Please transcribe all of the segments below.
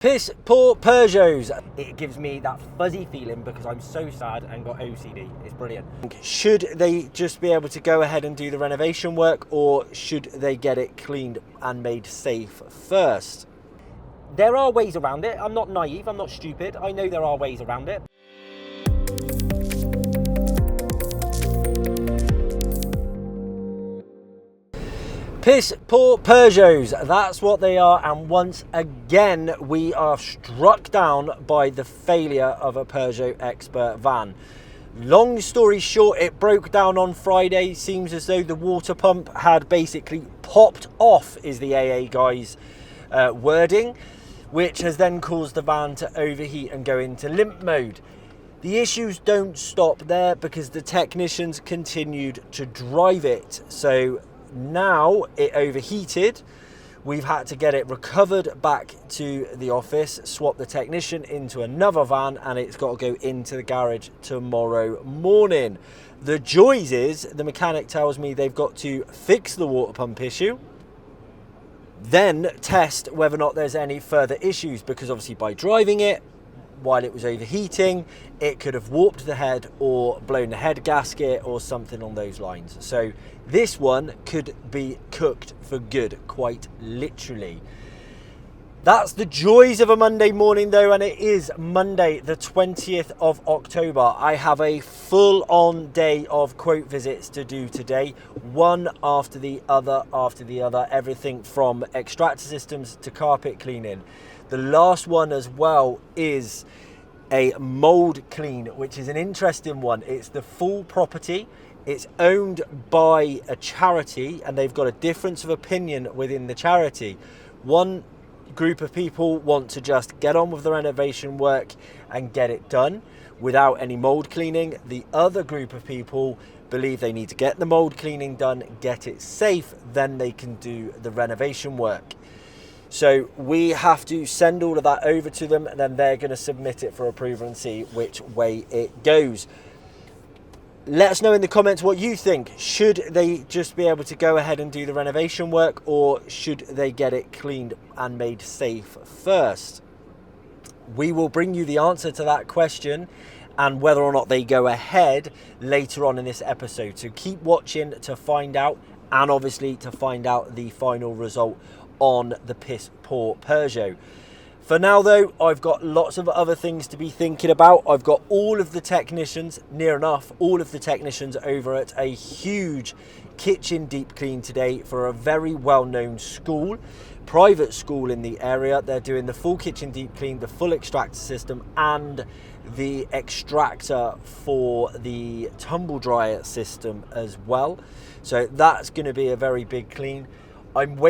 Piss poor Peugeots. It gives me that fuzzy feeling because I'm so sad and got OCD. It's brilliant. Should they just be able to go ahead and do the renovation work, or should they get it cleaned and made safe first? There are ways around it. I'm not naive, I'm not stupid. I know there are ways around it. Piss poor Peugeots, that's what they are, and once again we are struck down by the failure of a Peugeot Expert van. Long story short, it broke down on Friday. Seems as though the water pump had basically popped off, is the AA guys' wording, which has then caused the van to overheat and go into limp mode. The issues don't stop there because the technicians continued to drive it. So now it overheated. We've had to get it recovered back to the office, swap the technician into another van, and it's got to go into the garage tomorrow morning. The joys is the mechanic tells me they've got to fix the water pump issue, then test whether or not there's any further issues, because obviously by driving it while it was overheating, it could have warped the head or blown the head gasket or something on those lines. So this one could be cooked for good, quite literally. That's the joys of a Monday morning though, and it is Monday the 20th of October. I have a full-on day of quote visits to do today, one after the other, everything from extractor systems to carpet cleaning. The last one as well is a mould clean, which is an interesting one. It's the full property. It's owned by a charity, and they've got a difference of opinion within the charity. One group of people want to just get on with the renovation work and get it done without any mould cleaning. The other group of people believe they need to get the mould cleaning done, get it safe, then they can do the renovation work. So we have to send all of that over to them, and then they're going to submit it for approval and see which way it goes. Let us know in the comments what you think. Should they just be able to go ahead and do the renovation work, or should they get it cleaned and made safe first? We will bring you the answer to that question and whether or not they go ahead later on in this episode. So keep watching to find out, and obviously to find out the final result on the piss poor Peugeot. For now though, I've got lots of other things to be thinking about. I've got all of the technicians, near enough all of the technicians, over at a huge kitchen deep clean today for a very well-known school, private school in the area. They're doing the full kitchen deep clean, the full extractor system, and the extractor for the tumble dryer system as well. So that's going to be a very big clean. I'm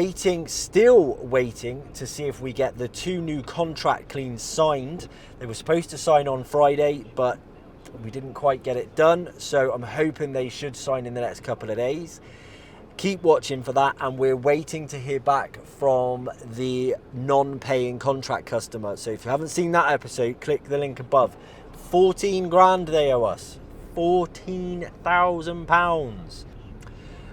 still waiting to see if we get the 2 new contract cleans signed. They were supposed to sign on Friday, but we didn't quite get it done. So I'm hoping they should sign in the next couple of days. Keep watching for that, and we're waiting to hear back from the non-paying contract customer. So if you haven't seen that episode, click the link above. 14 grand they owe us. £14,000.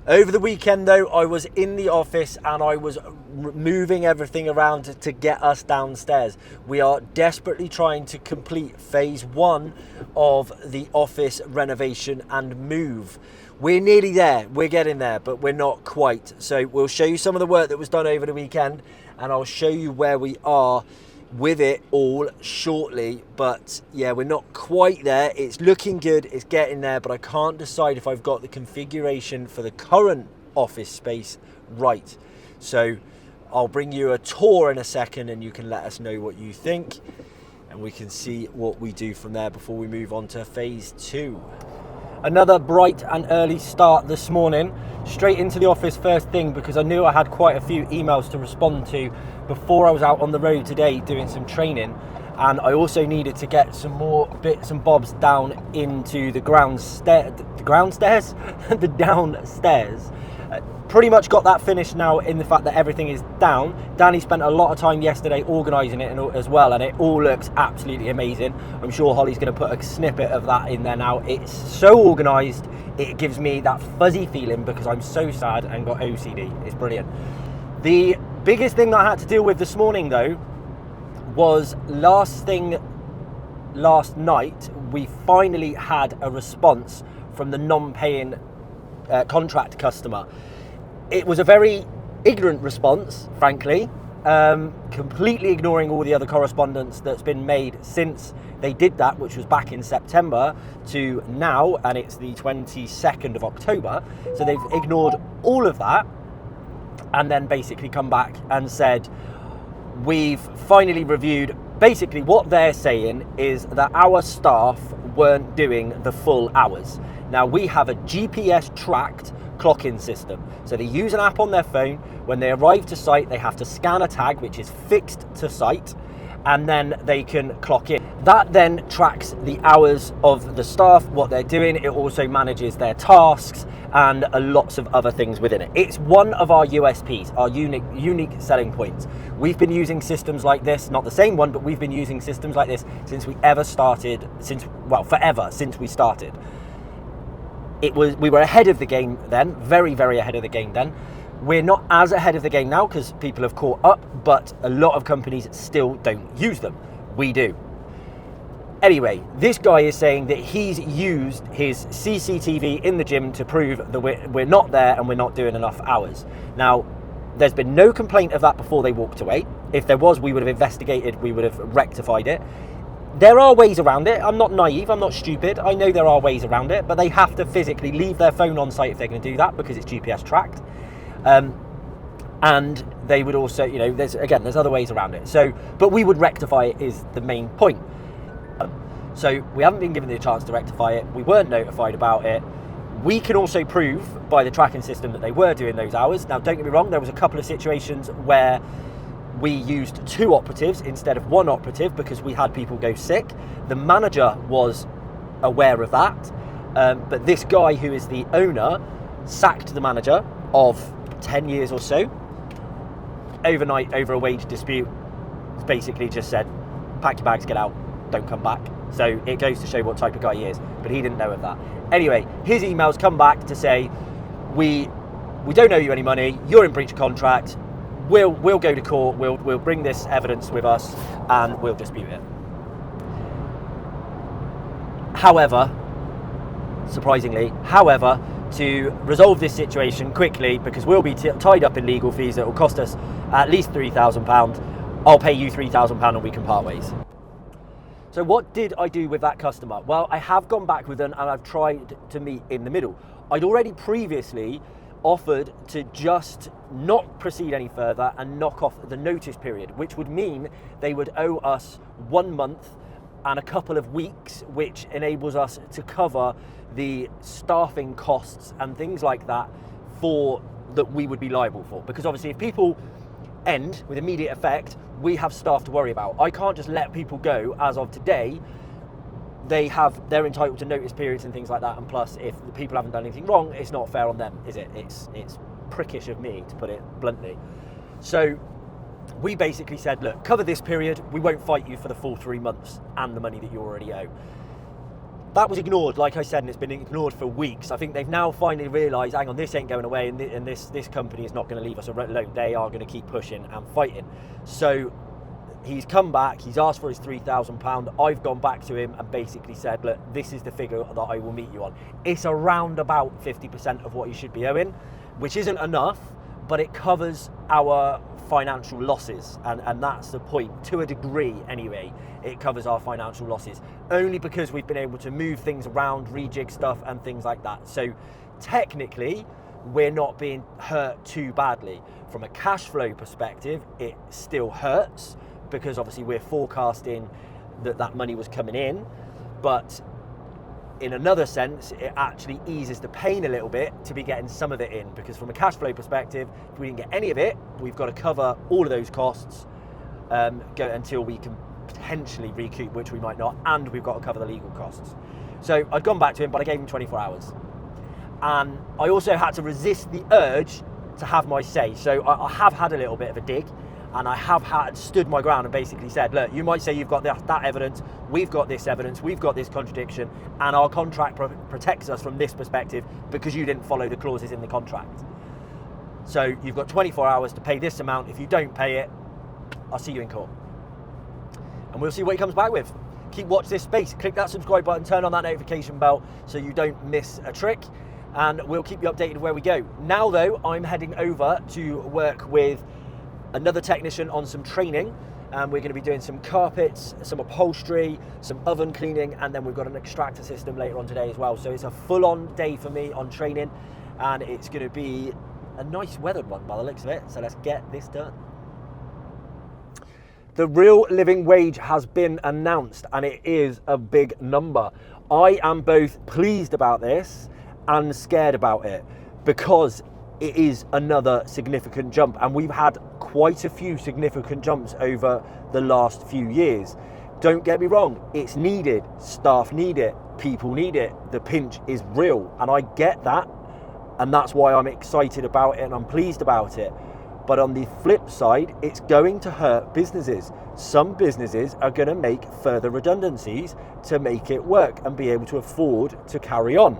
Over the weekend though, I was in the office and I was moving everything around to get us downstairs. We are desperately trying to complete phase 1 of the office renovation and move. We're nearly there, we're getting there, but we're not quite. So we'll show you some of the work that was done over the weekend, and I'll show you where we are with it all shortly. But yeah, we're not quite there. It's looking good, it's getting there, but I can't decide if I've got the configuration for the current office space right. So I'll bring you a tour in a second and you can let us know what you think, and we can see what we do from there before we move on to phase 2. Another bright and early start this morning, straight into the office first thing, because I knew I had quite a few emails to respond to before I was out on the road today doing some training, and I also needed to get some more bits and bobs down into the downstairs. Pretty much got that finished now, in the fact that everything is down. Danny spent a lot of time yesterday organising it as well, and it all looks absolutely amazing. I'm sure Holly's going to put a snippet of that in there now. It's so organised, it gives me that fuzzy feeling because I'm so sad and got OCD. It's brilliant. The biggest thing that I had to deal with this morning though was last night, we finally had a response from the non-paying contract customer. It was a very ignorant response, frankly, completely ignoring all the other correspondence that's been made since they did that, which was back in September to now, and it's the 22nd of October. So they've ignored all of that and then basically come back and said, we've finally reviewed. Basically what they're saying is that our staff weren't doing the full hours. Now, we have a GPS tracked clock-in system. So they use an app on their phone. When they arrive to site, they have to scan a tag, which is fixed to site, and then they can clock in. That then tracks the hours of the staff, what they're doing. It also manages their tasks and lots of other things within it. It's one of our USPs, our unique selling points. We've been using systems like this, not the same one, but we've been using systems like this since forever, since we started. We were ahead of the game then, very, very ahead of the game then. We're not as ahead of the game now because people have caught up, but a lot of companies still don't use them. We do. Anyway, this guy is saying that he's used his CCTV in the gym to prove that we're not there and we're not doing enough hours. Now, there's been no complaint of that before they walked away. If there was, we would have investigated, we would have rectified it. There are ways around it. I'm not naive, I'm not stupid. I know there are ways around it, but they have to physically leave their phone on site if they're going to do that because it's GPS tracked. And they would also, there's other ways around it. So, but we would rectify it is the main point. So we haven't been given the chance to rectify it. We weren't notified about it. We can also prove by the tracking system that they were doing those hours. Now, don't get me wrong, there was a couple of situations where we used 2 operatives instead of 1 operative because we had people go sick. The manager was aware of that, but this guy who is the owner sacked the manager of 10 years or so overnight over a wage dispute. Basically just said, pack your bags, get out, don't come back. So it goes to show what type of guy he is, but he didn't know of that. Anyway, his emails come back to say, we don't owe you any money, you're in breach of contract, we'll go to court, we'll bring this evidence with us and we'll dispute it. However, surprisingly, to resolve this situation quickly, because we'll be tied up in legal fees that will cost us at least £3,000, I'll pay you £3,000 and we can part ways. So what did I do with that customer? Well, I have gone back with them and I've tried to meet in the middle. I'd already previously offered to just not proceed any further and knock off the notice period, which would mean they would owe us 1 month and a couple of weeks, which enables us to cover the staffing costs and things like that that we would be liable for. Because obviously if people end with immediate effect, we have staff to worry about. I can't just let people go as of today. They're entitled to notice periods and things like that, and plus if the people haven't done anything wrong, it's not fair on them, is it? It's prickish of me, to put it bluntly. So we basically said, look, cover this period, we won't fight you for the full 3 months and the money that you already owe. That was ignored, like I said, and it's been ignored for weeks. I think they've now finally realised, hang on, this ain't going away, and this company is not going to leave us alone. They are going to keep pushing and fighting. So he's come back, he's asked for his £3,000. I've gone back to him and basically said, look, this is the figure that I will meet you on. It's around about 50% of what you should be owing, which isn't enough, but it covers our financial losses, and that's the point. To a degree anyway, it covers our financial losses, only because we've been able to move things around, rejig stuff and things like that. So technically we're not being hurt too badly. From a cash flow perspective, it still hurts because obviously we're forecasting that money was coming in, but in another sense, it actually eases the pain a little bit to be getting some of it in, because from a cash flow perspective, if we didn't get any of it, we've got to cover all of those costs until we can potentially recoup, which we might not, and we've got to cover the legal costs. So I'd gone back to him, but I gave him 24 hours. And I also had to resist the urge to have my say. So I have had a little bit of a dig, and I have stood my ground and basically said, look, you might say you've got that evidence, we've got this evidence, we've got this contradiction, and our contract protects us from this perspective because you didn't follow the clauses in the contract. So you've got 24 hours to pay this amount. If you don't pay it, I'll see you in court. and we'll see what he comes back with. Keep watch this space, click that subscribe button, turn on that notification bell so you don't miss a trick, and we'll keep you updated where we go. Now though, I'm heading over to work with another technician on some training, and we're going to be doing some carpets, some upholstery, some oven cleaning, and then we've got an extractor system later on today as well. So it's a full-on day for me on training, and it's going to be a nice weathered one by the looks of it. So let's get this done. The real living wage has been announced, and it is a big number. I am both pleased about this and scared about it, because it is another significant jump, and we've had quite a few significant jumps over the last few years. Don't get me wrong, it's needed, staff need it, people need it, the pinch is real, and I get that, and that's why I'm excited about it and I'm pleased about it. But on the flip side, it's going to hurt businesses. Some businesses are going to make further redundancies to make it work and be able to afford to carry on.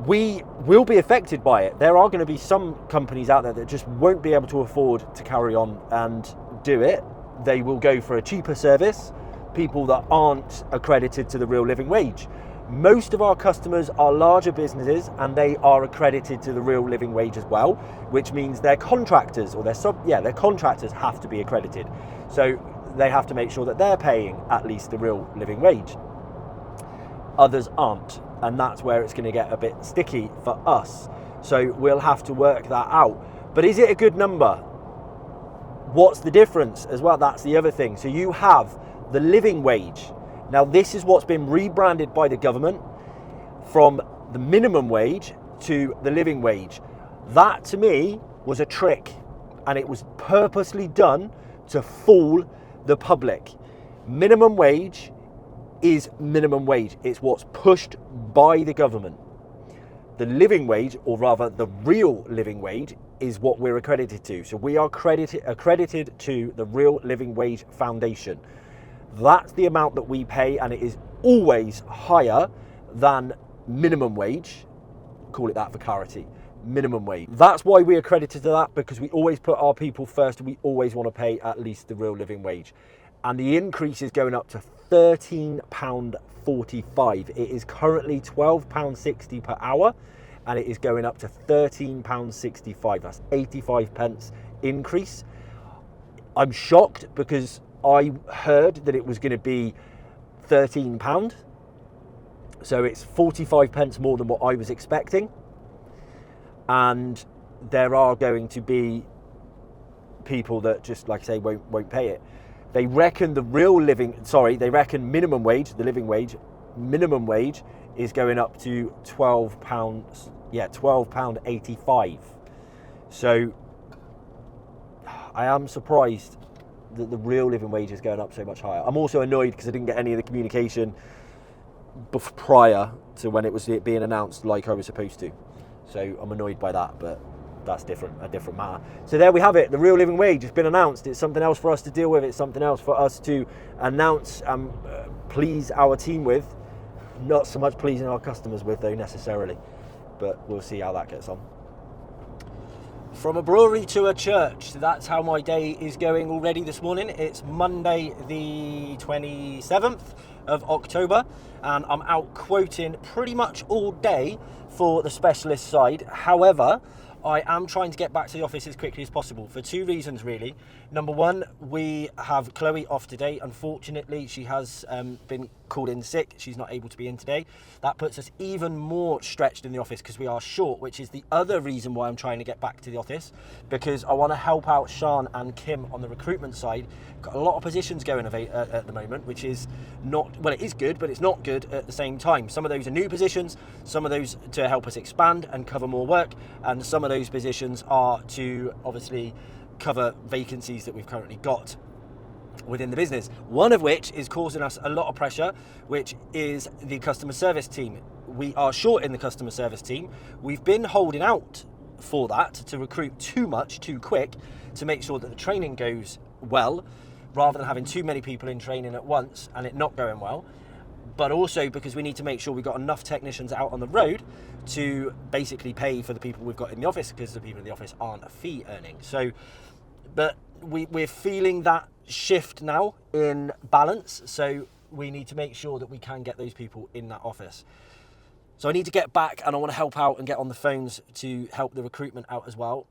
We will be affected by it. There are going to be some companies out there that just won't be able to afford to carry on and do it. They will go for a cheaper service, people that aren't accredited to the real living wage. Most of our customers are larger businesses, and they are accredited to the real living wage as well, which means their contractors or their contractors have to be accredited. So they have to make sure that they're paying at least the real living wage. Others aren't, and that's where it's going to get a bit sticky for us. So we'll have to work that out. But is it a good number? What's the difference as well? That's the other thing. So you have the living wage. Now this is what's been rebranded by the government from the minimum wage to the living wage. That to me was a trick, and it was purposely done to fool the public. Minimum wage is minimum wage. It's what's pushed by the government. The living wage, or rather the real living wage, is what we're accredited to. So we are accredited to the Real Living Wage Foundation. That's the amount that we pay, and it is always higher than minimum wage. Call it that for clarity. Minimum wage. That's why we're accredited to that, because we always put our people first. We always want to pay at least the real living wage. And the increase is going up to £13.45. It is currently £12.60 per hour, and it is going up to £13.65. That's 85 pence increase. I'm shocked because I heard that it was going to be £13. So it's 45 pence more than what I was expecting. And there are going to be people that just, like I say, won't pay it. They reckon minimum wage, the living wage, minimum wage is going up to £12.85. So I am surprised that the real living wage is going up so much higher. I'm also annoyed because I didn't get any of the communication prior to when it was being announced like I was supposed to. So I'm annoyed by that, but that's a different matter. So there we have it. The real living wage has been announced. It's something else for us to deal with. It's something else for us to announce and please our team with. Not so much pleasing our customers with, though, necessarily. But we'll see how that gets on. From a brewery to a church, that's how my day is going already this morning. It's Monday the 27th of October, and I'm out quoting pretty much all day for the specialist side. However, I am trying to get back to the office as quickly as possible for two reasons, really. Number one, we have Chloe off today. Unfortunately, she has been called in sick. She's not able to be in today. That puts us even more stretched in the office because we are short, which is the other reason why I'm trying to get back to the office, because I want to help out Sean and Kim on the recruitment side. Got a lot of positions going at the moment, which is not, well, it is good, but it's not good at the same time. Some of those are new positions, some of those to help us expand and cover more work, and some of those positions are to obviously cover vacancies that we've currently got within the business. One of which is causing us a lot of pressure, which is the customer service team. We are short in the customer service team. We've been holding out for that to recruit too much, too quick, to make sure that the training goes well, rather than having too many people in training at once and it not going well. But also because we need to make sure we've got enough technicians out on the road to basically pay for the people we've got in the office, because the people in the office aren't a fee earning. So But we're feeling that shift now in balance, so we need to make sure that we can get those people in that office. So I need to get back, and I want to help out and get on the phones to help the recruitment out as well.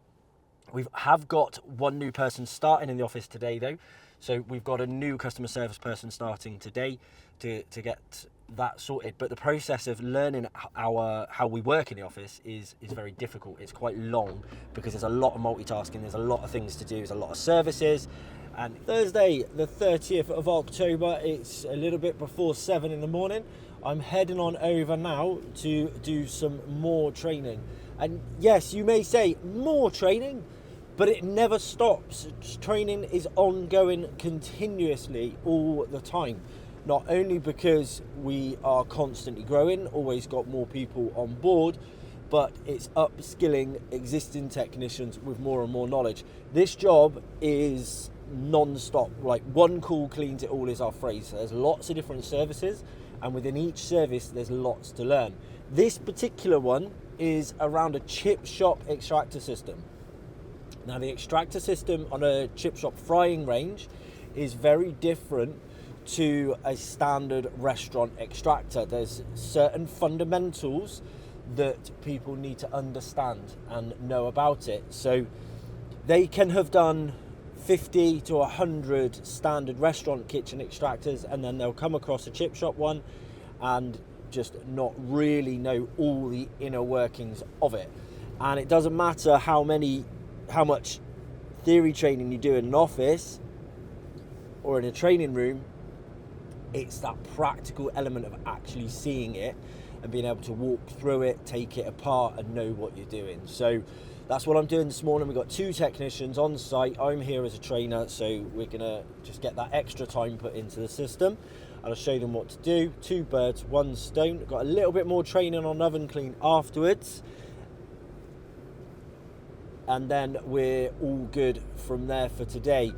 We have got one new person starting in the office today though. So we've got a new customer service person starting today to get that sorted. But the process of learning how we work in the office is very difficult. It's quite long because there's a lot of multitasking, there's a lot of things to do, there's a lot of services. And Thursday, the 30th of October, it's a little bit before 7 in the morning. I'm heading on over now to do some more training. And yes, you may say more training, but it never stops. Training is ongoing continuously all the time. Not only because we are constantly growing, always got more people on board, but it's upskilling existing technicians with more and more knowledge. This job is non-stop, like one call cleans it all is our phrase. So there's lots of different services, and within each service there's lots to learn. This particular one is around a chip shop extractor system. Now the extractor system on a chip shop frying range is very different to a standard restaurant extractor. There's certain fundamentals that people need to understand and know about it. So they can have done 50 to 100 standard restaurant kitchen extractors, and then they'll come across a chip shop one and just not really know all the inner workings of it. And it doesn't matter how much theory training you do in an office or in a training room, it's that practical element of actually seeing it and being able to walk through it, take it apart and know what you're doing. So that's what I'm doing this morning. We've got 2 technicians on site. I'm here as a trainer, so we're gonna just get that extra time put into the system. And I'll show them what to do. 2 birds, 1 stone. Got a little bit more training on oven clean afterwards. And then we're all good from there for today.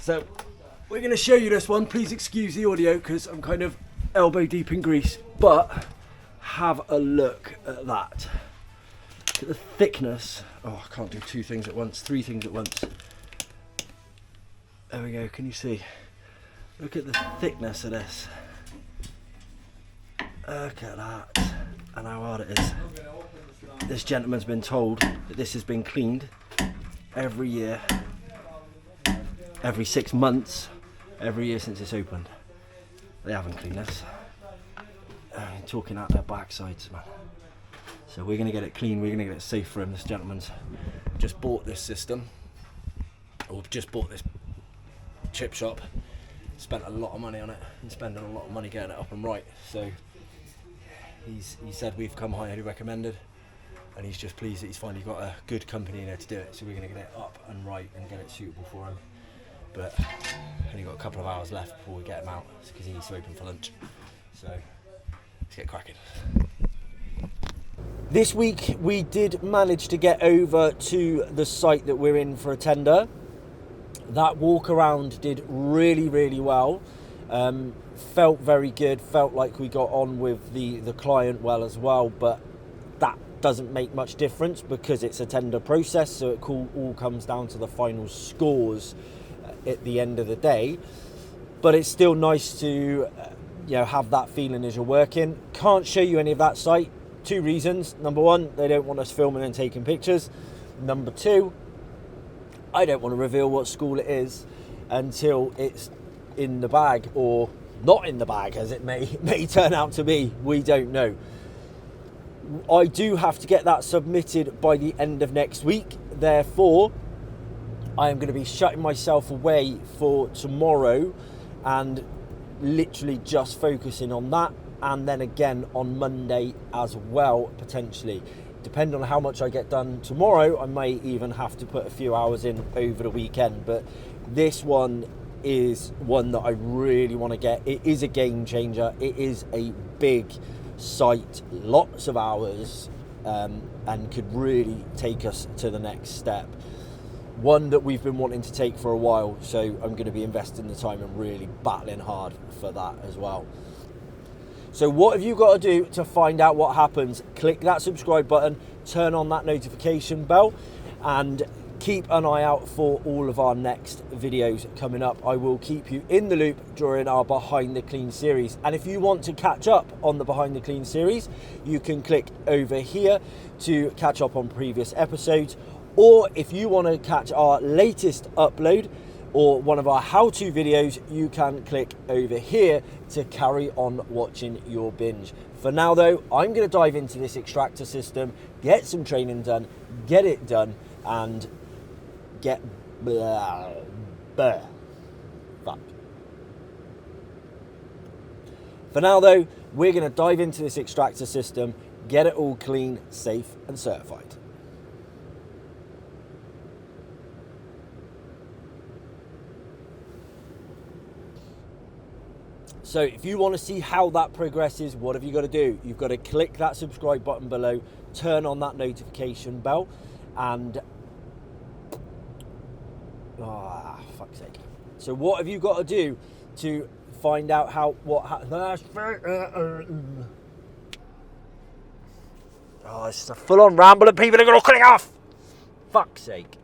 So we're going to show you this one. Please excuse the audio because I'm kind of elbow deep in grease, but have a look at that. Look at the thickness. Oh, I can't do 2 things at once, 3 things at once. There we go, can you see? Look at the thickness of this. Look at that, and how hard it is. This gentleman's been told that this has been cleaned every year. Every 6 months, every year since it's opened. They haven't cleaned this. Talking out their backsides, man. So we're going to get it clean, we're going to get it safe for him. This gentleman's just bought this system, or just bought this chip shop, spent a lot of money on it, and spending a lot of money getting it up and right. So he said we've come highly recommended, and he's just pleased that he's finally got a good company in there to do it. So we're going to get it up and right and get it suitable for him. But only got a couple of hours left before we get him out because he needs to open for lunch. So let's get cracking. This week we did manage to get over to the site that we're in for a tender. That walk around did really, really well. Felt very good, felt like we got on with the client well as well, but that doesn't make much difference because it's a tender process, so it all comes down to the final scores at the end of the day. But it's still nice to have that feeling as you're working. Can't show you any of that site. 2 reasons. Number 1, they don't want us filming and taking pictures. Number 2, I don't want to reveal what school it is until it's in the bag, or not in the bag, as it may turn out to be. We don't know. I do have to get that submitted by the end of next week. Therefore, I am going to be shutting myself away for tomorrow and literally just focusing on that, and then again on Monday as well, potentially. Depending on how much I get done tomorrow, I may even have to put a few hours in over the weekend. But this one is one that I really want to get. It is a game changer. It is a big site, lots of hours, and could really take us to the next step. One that we've been wanting to take for a while, so I'm going to be investing the time and really battling hard for that as well. So what have you got to do to find out what happens? Click that subscribe button, turn on that notification bell, and keep an eye out for all of our next videos coming up. I will keep you in the loop during our Behind the Clean series. And if you want to catch up on the Behind the Clean series, you can click over here to catch up on previous episodes. Or if you want to catch our latest upload or one of our how-to videos, you can click over here to carry on watching your binge. For now though, I'm going to dive into this extractor system, get some training done, get it done, and get fucked. For now though, we're going to dive into this extractor system, get it all clean, safe and certified. So if you want to see how that progresses, what have you got to do? You've got to click that subscribe button below, turn on that notification bell, and fuck's sake. So what have you got to do to find out it's just a full-on ramble and people are going to click off. Fuck's sake.